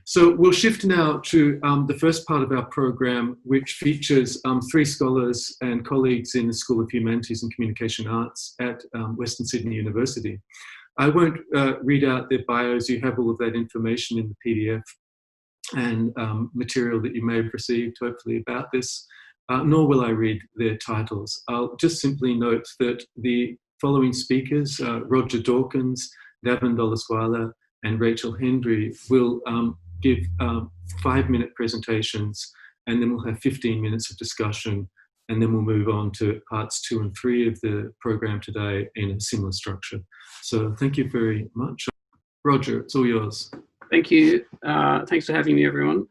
So we'll shift now to the first part of our program, which features three scholars and colleagues in the School of Humanities and Communication Arts at Western Sydney University. I won't read out their bios. You have all of that information in the PDF and material that you may have received, hopefully, about this, nor will I read their titles. I'll just simply note that the following speakers, Roger Dawkins, Navin Doloswala, and Rachel Hendery, will give 5-minute presentations, and then we'll have 15 minutes of discussion, and then we'll move on to parts 2 and 3 of the program today in a similar structure. So thank you very much. Roger, it's all yours. Thank you. Thanks for having me, everyone.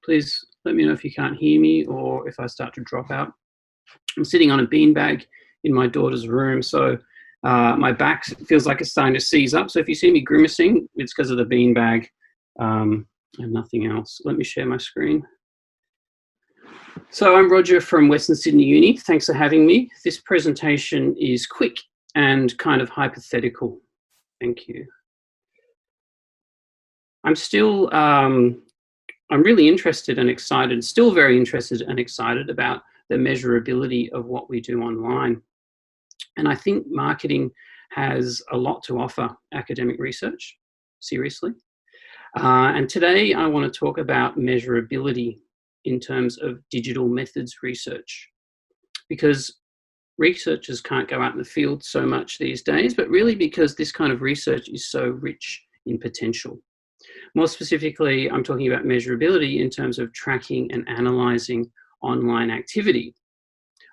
Please let me know if you can't hear me or if I start to drop out. I'm sitting on a beanbag in my daughter's room, so my back feels like it's starting to seize up. So if you see me grimacing, it's because of the beanbag and nothing else. Let me share my screen. So I'm Roger from Western Sydney Uni. Thanks for having me. This presentation is quick and kind of hypothetical. Thank you. I'm really interested and excited, still very interested and excited about the measurability of what we do online. And I think marketing has a lot to offer academic research, seriously. And today I want to talk about measurability in terms of digital methods research, because researchers can't go out in the field so much these days, but really because this kind of research is so rich in potential. More specifically, I'm talking about measurability in terms of tracking and analysing online activity.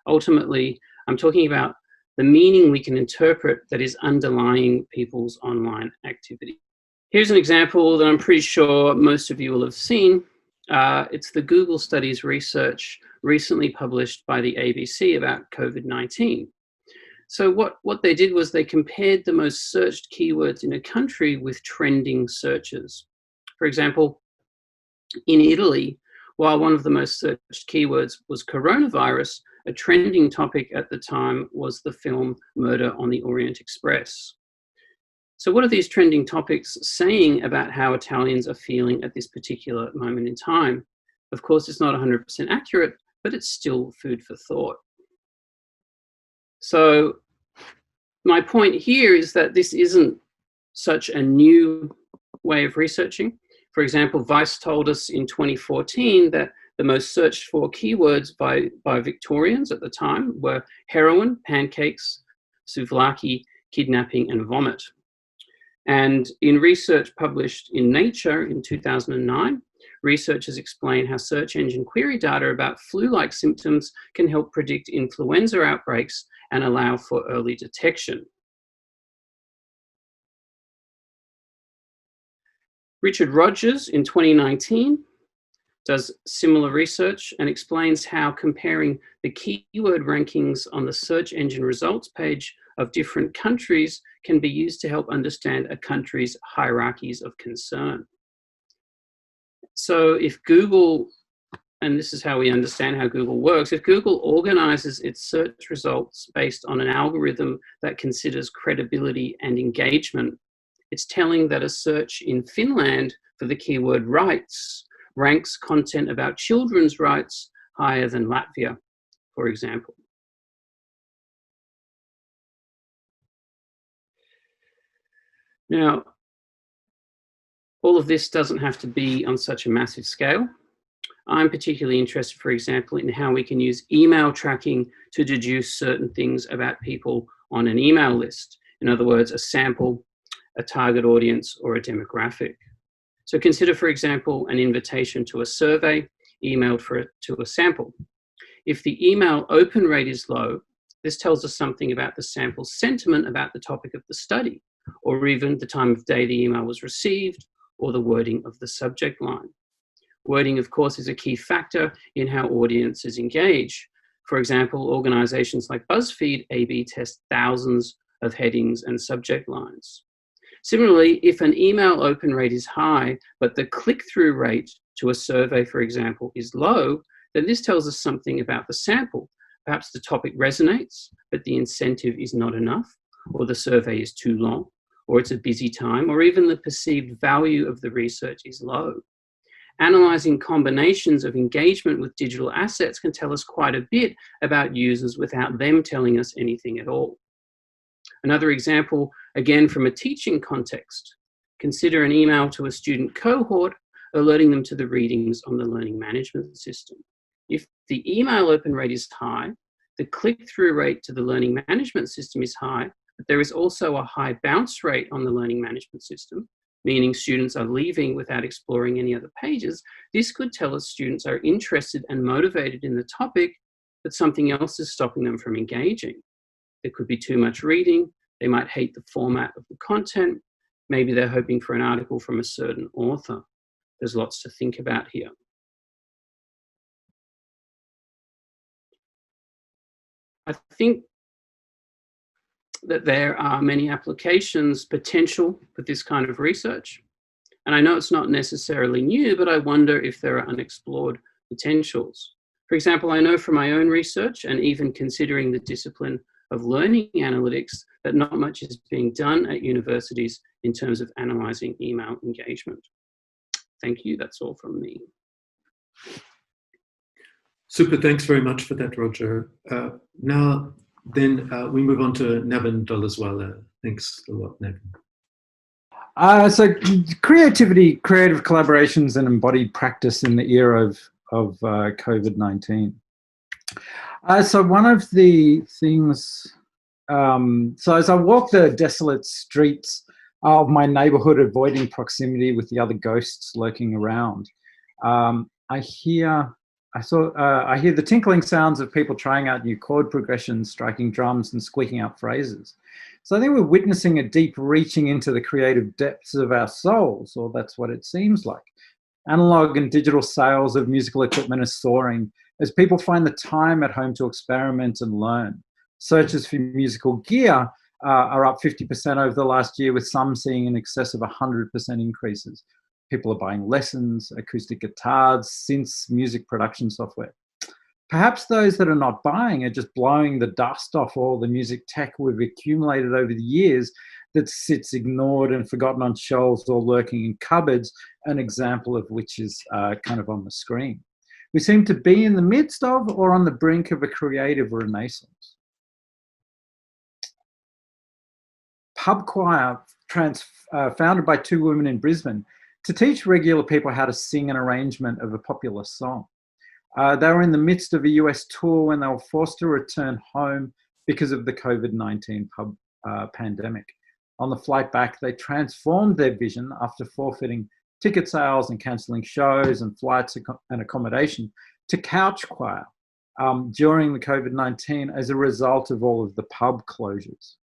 Ultimately, I'm talking about the meaning we can interpret that is underlying people's online activity. Here's an example that I'm pretty sure most of you will have seen. It's the Google Studies research recently published by the ABC about COVID-19. So what they did was they compared the most searched keywords in a country with trending searches. For example, in Italy, while one of the most searched keywords was coronavirus, a trending topic at the time was the film Murder on the Orient Express. So what are these trending topics saying about how Italians are feeling at this particular moment in time? Of course, it's not 100% accurate, but it's still food for thought. So my point here is that this isn't such a new way of researching. For example, Vice told us in 2014 that the most searched for keywords by Victorians at the time were heroin, pancakes, souvlaki, kidnapping, and vomit. And in research published in Nature in 2009, researchers explain how search engine query data about flu-like symptoms can help predict influenza outbreaks and allow for early detection. Richard Rogers in 2019 does similar research and explains how comparing the keyword rankings on the search engine results page of different countries can be used to help understand a country's hierarchies of concern. So if Google, and this is how we understand how Google works, if Google organizes its search results based on an algorithm that considers credibility and engagement, it's telling that a search in Finland for the keyword rights ranks content about children's rights higher than Latvia, for example. Now, all of this doesn't have to be on such a massive scale. I'm particularly interested, for example, in how we can use email tracking to deduce certain things about people on an email list. In other words, a sample, a target audience, or a demographic. So consider, for example, an invitation to a survey emailed to a sample. If the email open rate is low, this tells us something about the sample's sentiment about the topic of the study, or even the time of day the email was received, or the wording of the subject line. Wording, of course, is a key factor in how audiences engage. For example, organizations like BuzzFeed A/B test thousands of headings and subject lines. Similarly, if an email open rate is high, but the click-through rate to a survey, for example, is low, then this tells us something about the sample. Perhaps the topic resonates, but the incentive is not enough, or the survey is too long, or it's a busy time, or even the perceived value of the research is low. Analysing combinations of engagement with digital assets can tell us quite a bit about users without them telling us anything at all. Another example, again from a teaching context, consider an email to a student cohort alerting them to the readings on the learning management system. If the email open rate is high, the click-through rate to the learning management system is high, but there is also a high bounce rate on the learning management system, meaning students are leaving without exploring any other pages. This could tell us students are interested and motivated in the topic, but something else is stopping them from engaging. There could be too much reading, they might hate the format of the content, maybe they're hoping for an article from a certain author. There's lots to think about here. I think that there are many applications potential for this kind of research. And I know it's not necessarily new, but I wonder if there are unexplored potentials. For example, I know from my own research and even considering the discipline of learning analytics that not much is being done at universities in terms of analysing email engagement. Thank you, that's all from me. Super, thanks very much for that, Roger. Now, then we move on to Navin Doloswala. Thanks a lot, Navin. So creativity, creative collaborations and embodied practice in the era of COVID-19. So one of the things, so as I walk the desolate streets of my neighborhood, avoiding proximity with the other ghosts lurking around, I hear the tinkling sounds of people trying out new chord progressions, striking drums and squeaking out phrases. So I think we're witnessing a deep reaching into the creative depths of our souls, or that's what it seems like. Analog and digital sales of musical equipment are soaring as people find the time at home to experiment and learn. Searches for musical gear are up 50% over the last year, with some seeing in excess of 100% increases. People are buying lessons, acoustic guitars, synths, music production software. Perhaps those that are not buying are just blowing the dust off all the music tech we've accumulated over the years that sits ignored and forgotten on shelves or lurking in cupboards, an example of which is kind of on the screen. We seem to be in the midst of or on the brink of a creative renaissance. Pub choir, founded by two women in Brisbane, to teach regular people how to sing an arrangement of a popular song. They were in the midst of a US tour when they were forced to return home because of the COVID-19 pandemic. On the flight back, they transformed their vision after forfeiting ticket sales and cancelling shows and flights and accommodation to couch choir during the COVID-19 as a result of all of the pub closures.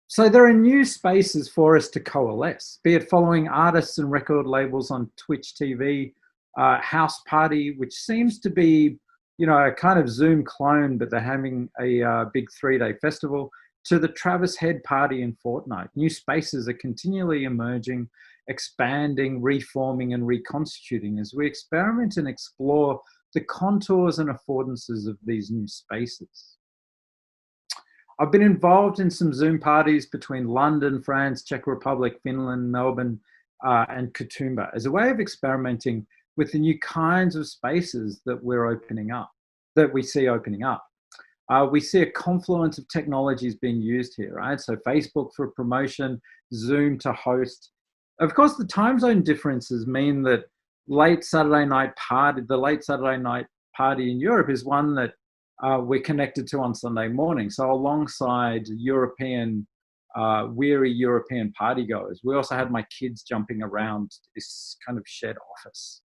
So there are new spaces for us to coalesce, be it following artists and record labels on Twitch TV, House Party, which seems to be, you know, a kind of Zoom clone, but they're having a big 3-day festival, to the Travis Head Party in Fortnite. New spaces are continually emerging, expanding, reforming and reconstituting as we experiment and explore the contours and affordances of these new spaces. I've been involved in some Zoom parties between London, France, Czech Republic, Finland, Melbourne, and Katoomba as a way of experimenting with the new kinds of spaces that we're opening up, that we see opening up. We see a confluence of technologies being used here, right? So Facebook for promotion, Zoom to host. Of course, the time zone differences mean that the late Saturday night party in Europe is one that we're connected to on Sunday morning. So alongside weary European partygoers, we also had my kids jumping around this kind of shared office.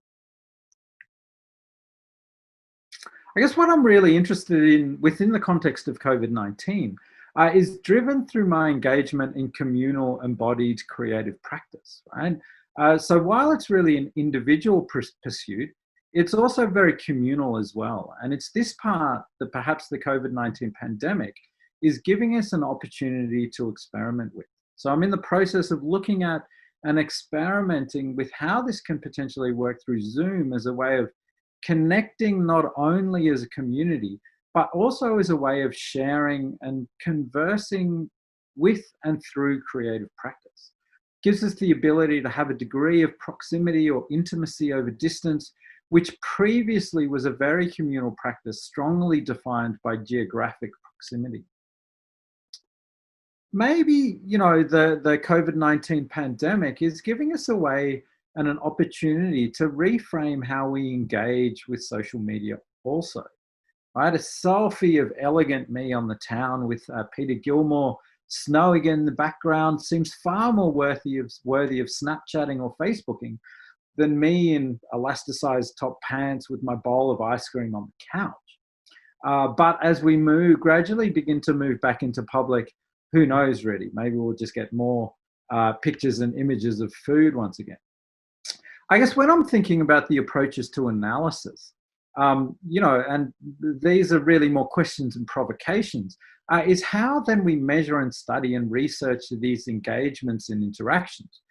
I guess what I'm really interested in within the context of COVID-19 is driven through my engagement in communal embodied creative practice, right? So while it's really an individual pursuit, it's also very communal as well. And it's this part that perhaps the COVID-19 pandemic is giving us an opportunity to experiment with. So I'm in the process of looking at and experimenting with how this can potentially work through Zoom as a way of connecting not only as a community, but also as a way of sharing and conversing with and through creative practice. It gives us the ability to have a degree of proximity or intimacy over distance, which previously was a very communal practice, strongly defined by geographic proximity. Maybe, you know, the COVID-19 pandemic is giving us a way and an opportunity to reframe how we engage with social media also. I had a selfie of elegant me on the town with Peter Gilmore snowing in the background seems far more worthy of Snapchatting or Facebooking than me in elasticized top pants with my bowl of ice cream on the couch. But as we gradually begin to move back into public, who knows really, maybe we'll just get more pictures and images of food once again. I guess when I'm thinking about the approaches to analysis, you know, and these are really more questions and provocations, is how then we measure and study and research these engagements and interactions.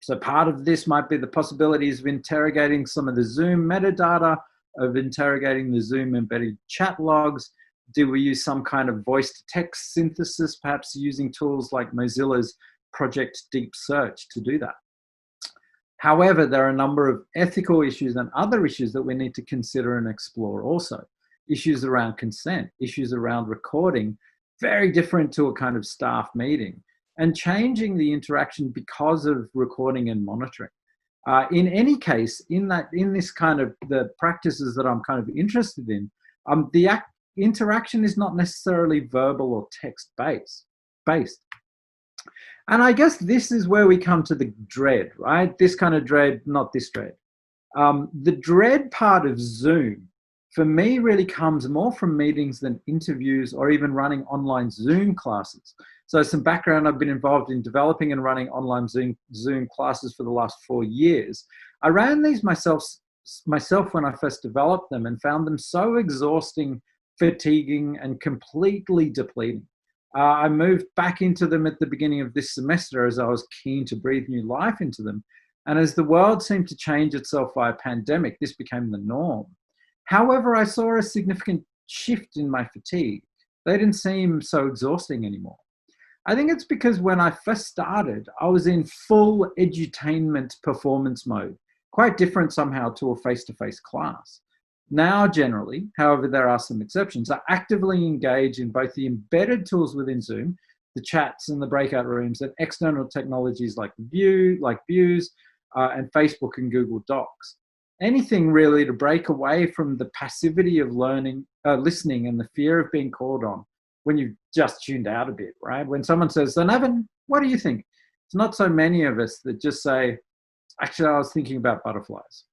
So part of this might be the possibilities of interrogating some of the Zoom metadata, of interrogating the Zoom embedded chat logs. Do we use some kind of voice-to-text synthesis, perhaps using tools like Mozilla's Project Deep Search to do that? However, there are a number of ethical issues and other issues that we need to consider and explore also. Issues around consent, issues around recording, very different to a kind of staff meeting, and changing the interaction because of recording and monitoring. In any case, in this kind of the practices that I'm kind of interested in, the interaction is not necessarily verbal or text-based. And I guess this is where we come to the dread, right? This kind of dread, not this dread. The dread part of Zoom, for me, really comes more from meetings than interviews or even running online Zoom classes. So some background, I've been involved in developing and running online Zoom classes for the last 4 years. I ran these myself when I first developed them and found them so exhausting, fatiguing, and completely depleting. I moved back into them at the beginning of this semester as I was keen to breathe new life into them. And as the world seemed to change itself via pandemic, this became the norm. However, I saw a significant shift in my fatigue. They didn't seem so exhausting anymore. I think it's because when I first started, I was in full edutainment performance mode, quite different somehow to a face-to-face class. Now, generally, however, there are some exceptions, I actively engage in both the embedded tools within Zoom, the chats and the breakout rooms, and external technologies like Views, and Facebook and Google Docs. Anything really to break away from the passivity of listening and the fear of being called on when you've just tuned out a bit, right? When someone says, so Navin, what do you think? It's not so many of us that just say, actually, I was thinking about butterflies.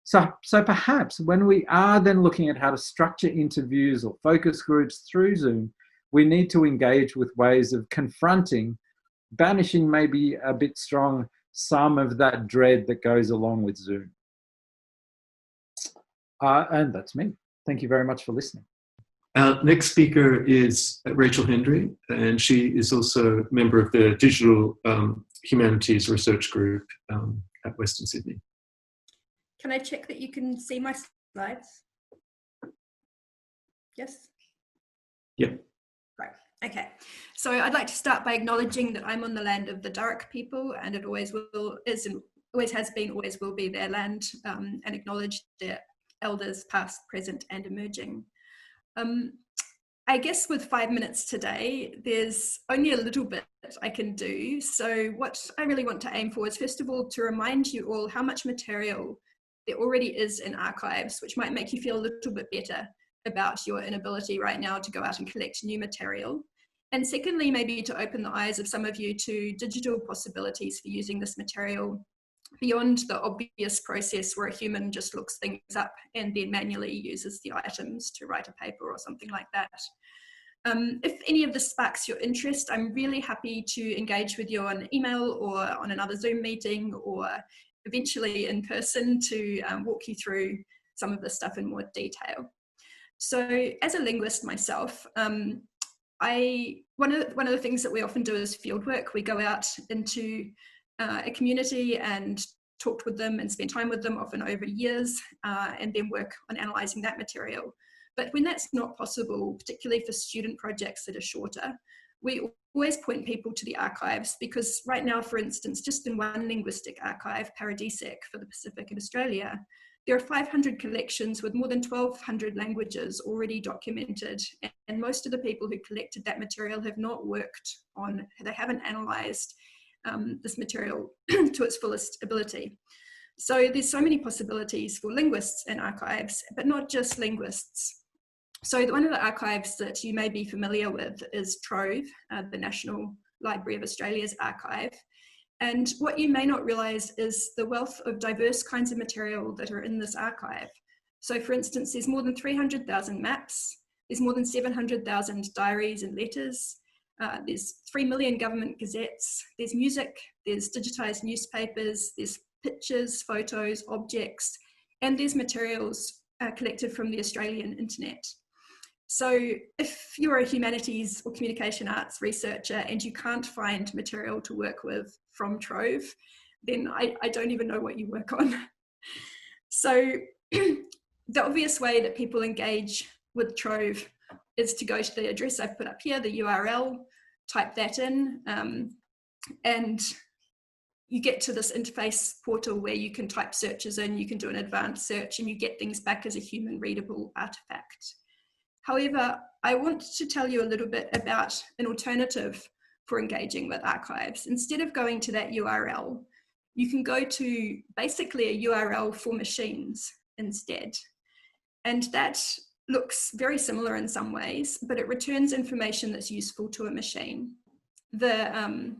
So perhaps when we are then looking at how to structure interviews or focus groups through Zoom, we need to engage with ways of confronting, banishing maybe a bit strong, some of that dread that goes along with Zoom. And that's me. Thank you very much for listening. Our next speaker is Rachel Hendery, and she is also a member of the Digital Humanities Research Group at Western Sydney. Can I check that you can see my slides? Yes? Yep. Right, okay. So I'd like to start by acknowledging that I'm on the land of the Darug people, and it always has been, always will be their land, and acknowledge their elders past, present, and emerging. I guess with 5 minutes today, there's only a little bit I can do. So what I really want to aim for is, first of all, to remind you all how much material there already is in archives, which might make you feel a little bit better about your inability right now to go out and collect new material. And secondly, maybe to open the eyes of some of you to digital possibilities for using this material beyond the obvious process where a human just looks things up and then manually uses the items to write a paper or something like that. If any of this sparks your interest, I'm really happy to engage with you on email or on another Zoom meeting, or eventually in person to walk you through some of this stuff in more detail. So as a linguist myself, one of the things that we often do is fieldwork. We go out into a community and talk with them and spend time with them, often over years, and then work on analysing that material. But when that's not possible, particularly for student projects that are shorter, we always point people to the archives, because right now, for instance, just in one linguistic archive, Paradisiac for the Pacific in Australia, there are 500 collections with more than 1,200 languages already documented, and most of the people who collected that material have not worked on, they haven't analysed this material to its fullest ability. So there's so many possibilities for linguists and archives, but not just linguists. So one of the archives that you may be familiar with is Trove, the National Library of Australia's archive. And what you may not realise is the wealth of diverse kinds of material that are in this archive. So for instance, there's more than 300,000 maps, there's more than 700,000 diaries and letters, there's 3 million government gazettes, there's music, there's digitised newspapers, there's pictures, photos, objects, and there's materials collected from the Australian internet. So if you're a humanities or communication arts researcher and you can't find material to work with from Trove, then I don't even know what you work on. So the obvious way that people engage with Trove is to go to the address I've put up here, the URL, type that in, and you get to this interface portal where you can type searches in, you can do an advanced search, and you get things back as a human readable artifact. However, I want to tell you a little bit about an alternative for engaging with archives. Instead of going to that URL, you can go to basically a URL for machines instead. And that looks very similar in some ways, but it returns information that's useful to a machine. The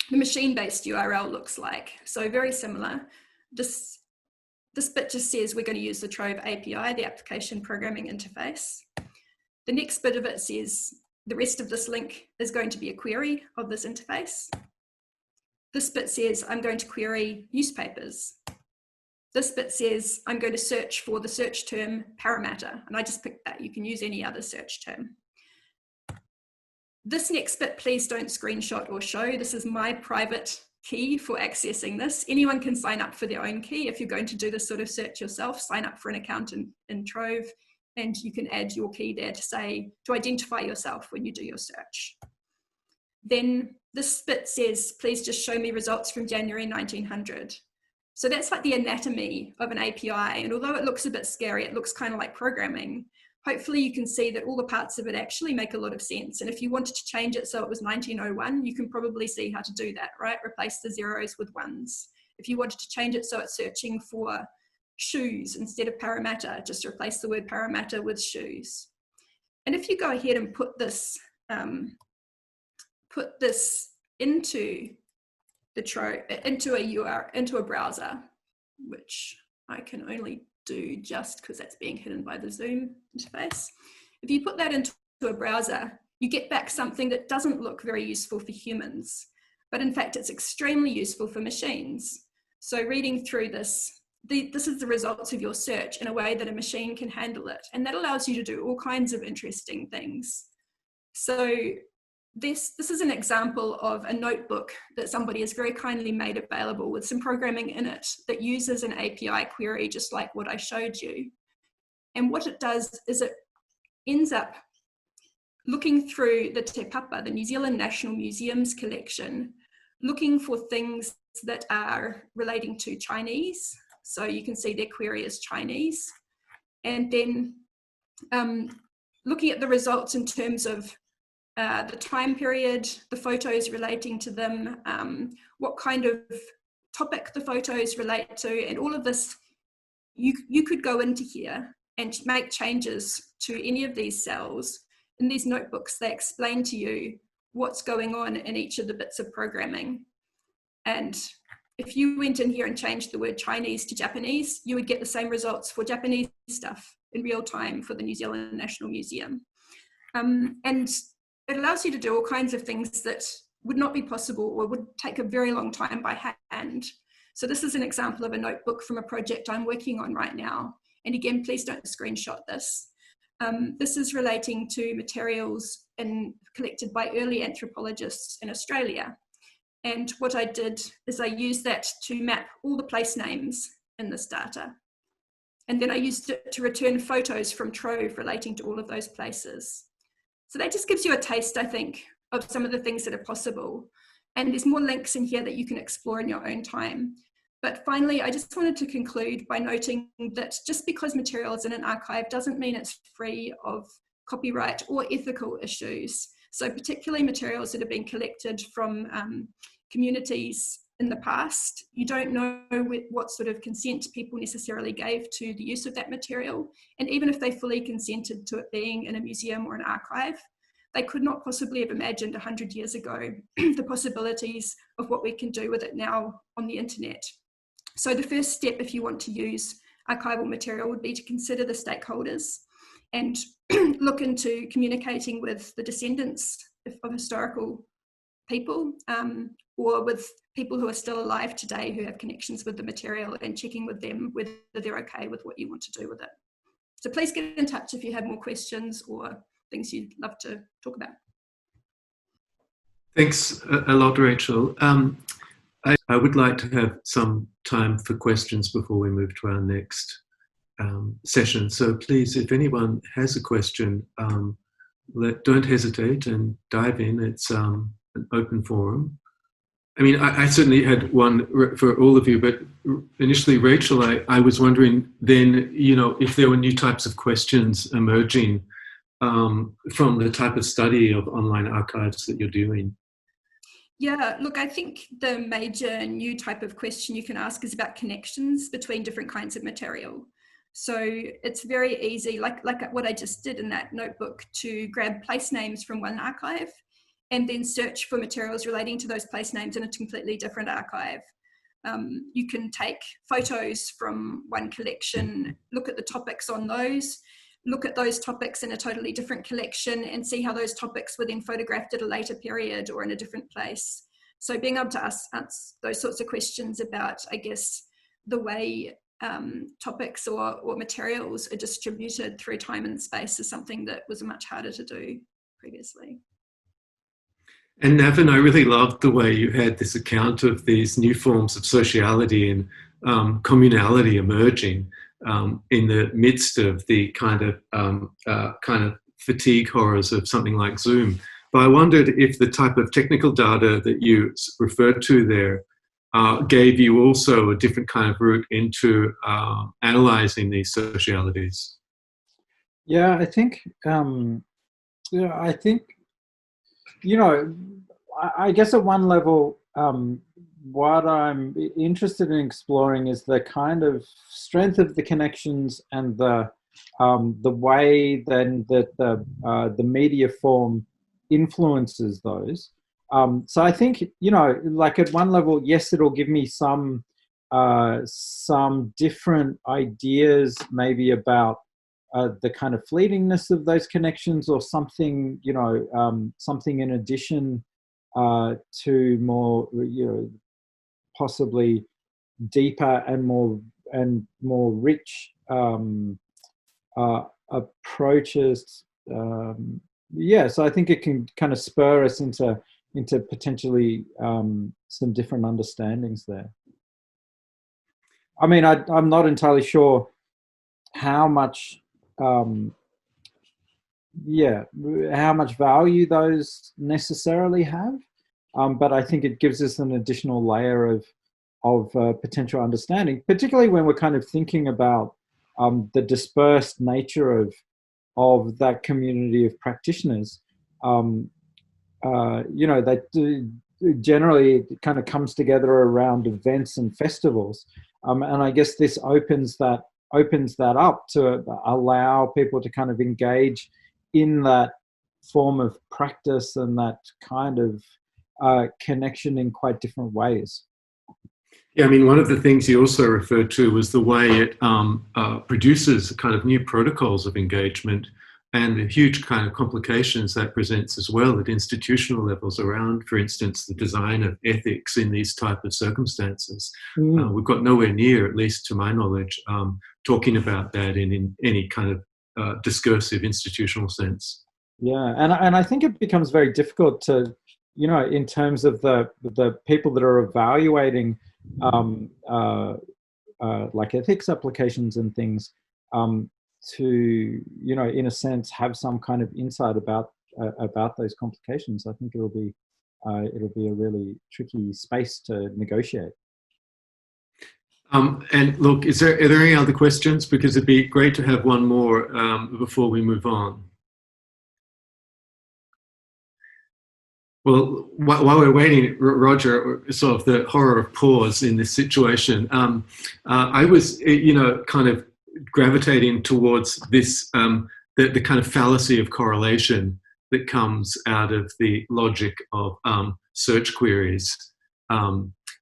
machine-based URL looks like, so very similar. This bit just says we're going to use the Trove API, the application programming interface. The next bit of it says the rest of this link is going to be a query of this interface. This bit says I'm going to query newspapers. This bit says I'm going to search for the search term Parramatta, and I just picked that. You can use any other search term. This next bit, please don't screenshot or show. This is my private key for accessing this. Anyone can sign up for their own key. If you're going to do this sort of search yourself, sign up for an account in Trove, and you can add your key there to identify yourself when you do your search. Then this bit says, please just show me results from January 1900. So that's like the anatomy of an API. And although it looks a bit scary, it looks kind of like programming. Hopefully you can see that all the parts of it actually make a lot of sense. And if you wanted to change it so it was 1901, you can probably see how to do that, right? Replace the zeros with ones. If you wanted to change it so it's searching for shoes instead of Parramatta, just replace the word Parramatta with shoes. And if you go ahead and put this into a browser, which I can only do just because that's being hidden by the Zoom interface. If you put that into a browser, you get back something that doesn't look very useful for humans, but in fact it's extremely useful for machines. So reading through this, this is the results of your search in a way that a machine can handle it, and that allows you to do all kinds of interesting things. So this is an example of a notebook that somebody has very kindly made available with some programming in it that uses an API query just like what I showed you. And what it does is it ends up looking through the Te Papa, the New Zealand National Museum's collection, looking for things that are relating to Chinese. So you can see their query is Chinese. And then looking at the results in terms of the time period, the photos relating to them, what kind of topic the photos relate to, and all of this, you could go into here and make changes to any of these cells. In these notebooks, they explain to you what's going on in each of the bits of programming. And if you went in here and changed the word Chinese to Japanese, you would get the same results for Japanese stuff in real time for the New Zealand National Museum. And it allows you to do all kinds of things that would not be possible or would take a very long time by hand. So this is an example of a notebook from a project I'm working on right now. And again, please don't screenshot this. This is relating to materials collected by early anthropologists in Australia. And what I did is I used that to map all the place names in this data. And then I used it to return photos from Trove relating to all of those places. So that just gives you a taste, I think, of some of the things that are possible. And there's more links in here that you can explore in your own time. But finally, I just wanted to conclude by noting that just because material is in an archive doesn't mean it's free of copyright or ethical issues. So particularly materials that have been collected from communities in the past, you don't know what sort of consent people necessarily gave to the use of that material. And even if they fully consented to it being in a museum or an archive, they could not possibly have imagined 100 years ago the possibilities of what we can do with it now on the internet. So the first step, if you want to use archival material, would be to consider the stakeholders and look into communicating with the descendants of historical people, or with people who are still alive today who have connections with the material, and checking with them whether they're okay with what you want to do with it. So please get in touch if you have more questions or things you'd love to talk about. Thanks a lot, Rachel. I would like to have some time for questions before we move to our next session. So please, if anyone has a question, don't hesitate and dive in. It's an open forum. I mean, I certainly had one for all of you, but initially, Rachel, I was wondering then, you know, if there were new types of questions emerging from the type of study of online archives that you're doing. Yeah, look, I think the major new type of question you can ask is about connections between different kinds of material. So it's very easy, like what I just did in that notebook, to grab place names from one archive and then search for materials relating to those place names in a completely different archive. You can take photos from one collection, look at the topics on those, look at those topics in a totally different collection and see how those topics were then photographed at a later period or in a different place. So being able to ask those sorts of questions about, I guess, the way topics or materials are distributed through time and space is something that was much harder to do previously. And Navin, I really loved the way you had this account of these new forms of sociality and communality emerging in the midst of the kind of fatigue horrors of something like Zoom. But I wondered if the type of technical data that you referred to there gave you also a different kind of route into analysing these socialities. Yeah, I think, you know, I guess at one level, what I'm interested in exploring is the kind of strength of the connections and the way then that the media form influences those. So I think, you know, like at one level, yes, it'll give me some different ideas maybe about the kind of fleetingness of those connections, or something, you know, something in addition to more, you know, possibly deeper and more rich approaches. Yeah, so I think it can kind of spur us into potentially some different understandings there. I mean, I'm not entirely sure how much, how much value those necessarily have, but I think it gives us an additional layer of potential understanding, particularly when we're kind of thinking about the dispersed nature of that community of practitioners. You know, that generally it kind of comes together around events and festivals, and I guess this opens that up to allow people to kind of engage in that form of practice and that kind of connection in quite different ways. Yeah, I mean, one of the things you also referred to was the way it produces kind of new protocols of engagement, and the huge kind of complications that presents as well at institutional levels around, for instance, the design of ethics in these type of circumstances. We've got nowhere near, at least to my knowledge, talking about that in any kind of discursive institutional sense. Yeah, and I think it becomes very difficult to, you know, in terms of the people that are evaluating like ethics applications and things, to, you know, in a sense, have some kind of insight about about those complications, I think it'll be a really tricky space to negotiate. And look, are there any other questions? Because it'd be great to have one more before we move on. Well, while we're waiting, Roger, sort of the horror of pause in this situation, I was, kind of gravitating towards this, the kind of fallacy of correlation that comes out of the logic of search queries,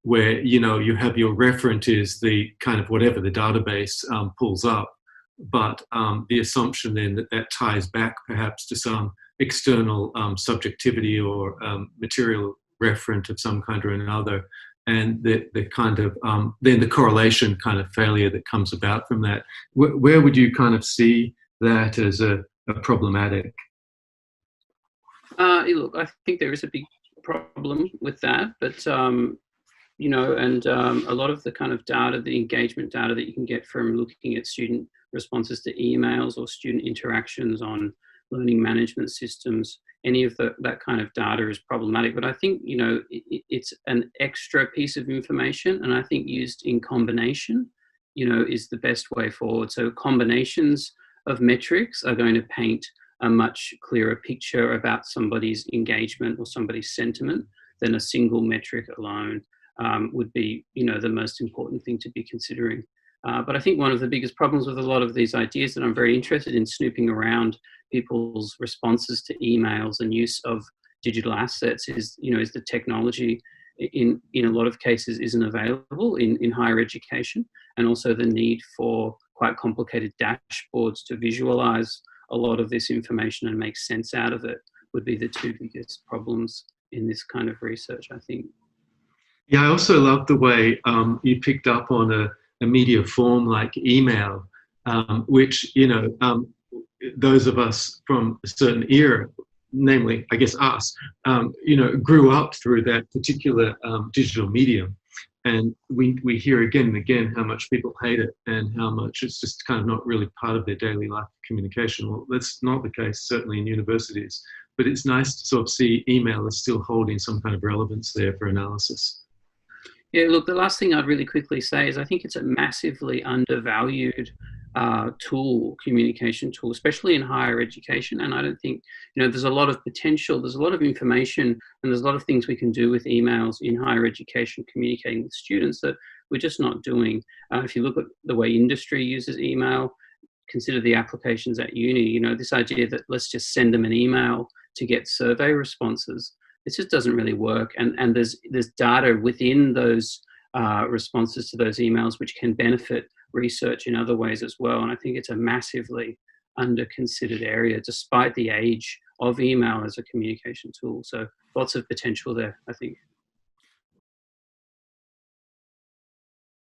where, you have your referent is the kind of whatever the database pulls up, but the assumption then that ties back perhaps to some external subjectivity or material referent of some kind or another, and the kind of then the correlation kind of failure that comes about from that. Where would you kind of see that as a problematic? Look, I think there is a big problem with that, but a lot of the kind of data, the engagement data that you can get from looking at student responses to emails or student interactions on learning management systems, any of that kind of data is problematic. But I think, it's an extra piece of information, and I think used in combination, is the best way forward. So combinations of metrics are going to paint a much clearer picture about somebody's engagement or somebody's sentiment than a single metric alone would be, the most important thing to be considering. But I think one of the biggest problems with a lot of these ideas that I'm very interested in snooping around people's responses to emails and use of digital assets is the technology in a lot of cases isn't available in higher education, and also the need for quite complicated dashboards to visualize a lot of this information and make sense out of it would be the two biggest problems in this kind of research, I think. Yeah, I also love the way you picked up on a media form like email, which, those of us from a certain era, namely, I guess us, grew up through that particular digital medium. And we hear again and again how much people hate it and how much it's just kind of not really part of their daily life communication. Well, that's not the case, certainly in universities. But it's nice to sort of see email is still holding some kind of relevance there for analysis. Yeah, look, the last thing I'd really quickly say is I think it's a massively undervalued communication tool, especially in higher education. And I don't think, there's a lot of potential, there's a lot of information, and there's a lot of things we can do with emails in higher education, communicating with students that we're just not doing. If you look at the way industry uses email, consider the applications at uni, this idea that let's just send them an email to get survey responses. It just doesn't really work. And there's data within those responses to those emails which can benefit research in other ways as well. And I think it's a massively under-considered area, despite the age of email as a communication tool. So lots of potential there, I think.